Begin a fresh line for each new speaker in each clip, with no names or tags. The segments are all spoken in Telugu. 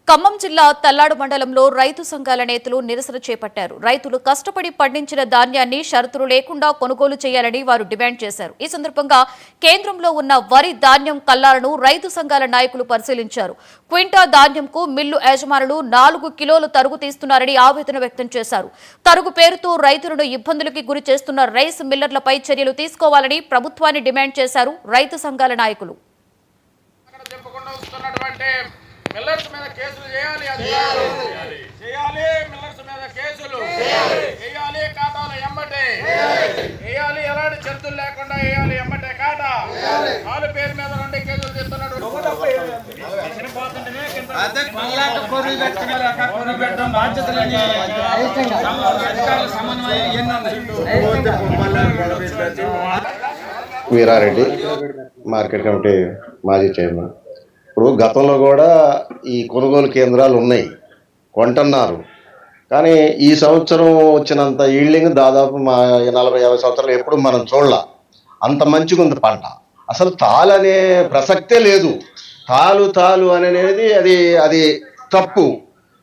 ఖమ్మం జిల్లా తల్లాడు మండలంలో రైతు సంఘాల నేతలు నిరసన చేపట్టారు. రైతులు కష్టపడి పండించిన ధాన్యాన్ని షరతులు లేకుండా కొనుగోలు చేయాలని వారు డిమాండ్ చేశారు. ఈ సందర్భంగా కేంద్రంలో ఉన్న వరి ధాన్యం కల్లాలను రైతు సంఘాల నాయకులు పరిశీలించారు. క్వింటా ధాన్యంకు మిల్లు యజమానులు 4 కిలోలు తరుగు తీస్తున్నారని ఆవేదన వ్యక్తం చేశారు. తరుగు పేరుతో రైతులను ఇబ్బందులకి గురి చేస్తున్న రైస్ మిల్లర్లపై చర్యలు తీసుకోవాలని ప్రభుత్వాన్ని డిమాండ్ చేశారు రైతు సంఘాల నాయకులు.
మిల్లర్స్ మీద కేసులు చేయాలి, అధికారులు చేయాలి. మిల్లర్స్ మీద కేసులు చేయాలి, కాటాలు ఎమ్మటే వేయాలి, ఎలాంటి చర్చలు లేకుండా వేయాలి, ఎమ్మటే కాటా. వాళ్ళ పేరు మీద 2 కేసులు తీస్తున్నాడు.
వీరారెడ్డి మార్కెట్ కమిటీ మాజీ చైర్మన్. ఇప్పుడు గతంలో కూడా ఈ కొనుగోలు కేంద్రాలు ఉన్నాయి, కొంటున్నారు. కానీ ఈ సంవత్సరం వచ్చినంత ఈల్డింగ్ దాదాపు మా 40-50 సంవత్సరాలు ఎప్పుడు మనం చూడాల. అంత మంచిగా ఉంది పంట. అసలు తాలు అనే ప్రసక్తే లేదు. తాలు అనేది అది తప్పు.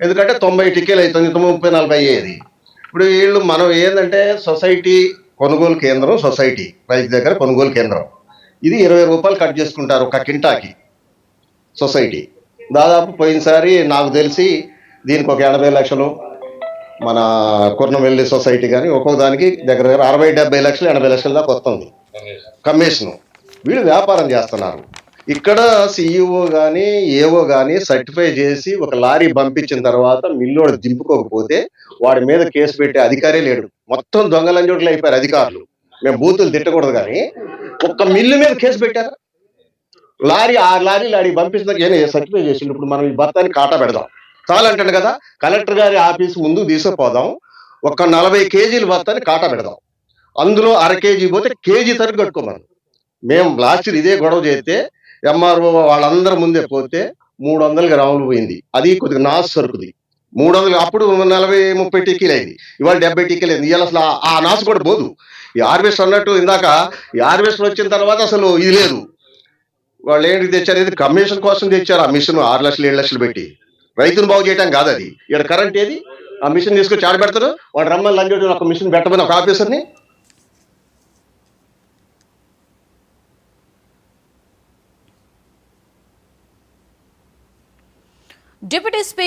ఎందుకంటే 90 టిక్కీలు అవుతుంది, 30-40 అయ్యేది. ఇప్పుడు వీళ్ళు మనం ఏంటంటే సొసైటీ కొనుగోలు కేంద్రం, సొసైటీ రైతు దగ్గర కొనుగోలు కేంద్రం, ఇది 20 రూపాయలు కట్ చేసుకుంటారు ఒక కింటాకి. సొసైటీ దాదాపు పోయినసారి నాకు తెలిసి దీనికి ఒక 80 లక్షలు మన కుర్నవెల్లి సొసైటీ కానీ ఒక్కొక్క దానికి దగ్గర 60-70 లక్షలు 80 లక్షల దాకా వస్తుంది కమిషను. వీళ్ళు వ్యాపారం చేస్తున్నారు. ఇక్కడ సిఇఓ కానీ ఏఓ కానీ సర్టిఫై చేసి ఒక లారీ పంపించిన తర్వాత మిల్లోడు దింపుకోకపోతే వాడి మీద కేసు పెట్టే అధికారే లేడు. మొత్తం దొంగలంజోట్లు అయిపోయారు అధికారులు. మేము బూతులు తిట్టకూడదు కానీ ఒక్క మిల్లు మీద కేసు పెట్టారు. లారీ లారీ పంపిస్తున్నా సర్టిఫై చేసిండు. ఇప్పుడు మనం ఈ భర్తాన్ని కాటా పెడదాం చాలంటాడు కదా, కలెక్టర్ గారి ఆఫీస్ ముందు తీసుకుపోదాం. ఒక 40 కేజీలు భర్తాన్ని కాటా పెడదాం. అందులో అర కేజీ పోతే కేజీ తరకు కట్టుకోమను. మేము లాస్ట్ ఇదే గొడవ చేస్తే ఎంఆర్ఓ వాళ్ళందరి ముందే పోతే 300 గ్రాములు పోయింది. అది కొద్దిగా నాసు సరుకుది. 300 అప్పుడు 40-30 టిక్కీలు అయింది, ఇవాళ 70 టిక్కీలు అయింది. ఇవాళ అసలు ఆ నాసు కూడా పోదు. ఈ హార్వెస్ట్ అన్నట్టు ఇందాక ఈ హార్వెస్ట్ వచ్చిన తర్వాత అసలు ఇది లేదు. వాళ్ళు ఏంటి తెచ్చారు, ఇది కమిషన్ కోసం తెచ్చారు. ఆ మిషన్ 6 లక్షలు 7 లక్షలు పెట్టి రైతును బాగు చేయడం కాదు అది. ఇక్కడ కరెంట్ ఏది, ఆ మిషన్ తీసుకొచ్చి ఆడ పెడతారు. వాడు రమ్మని లంజోటి ఒక మిషన్ పెట్టమని ఒక ఆఫీసర్ని.
Deputy speaker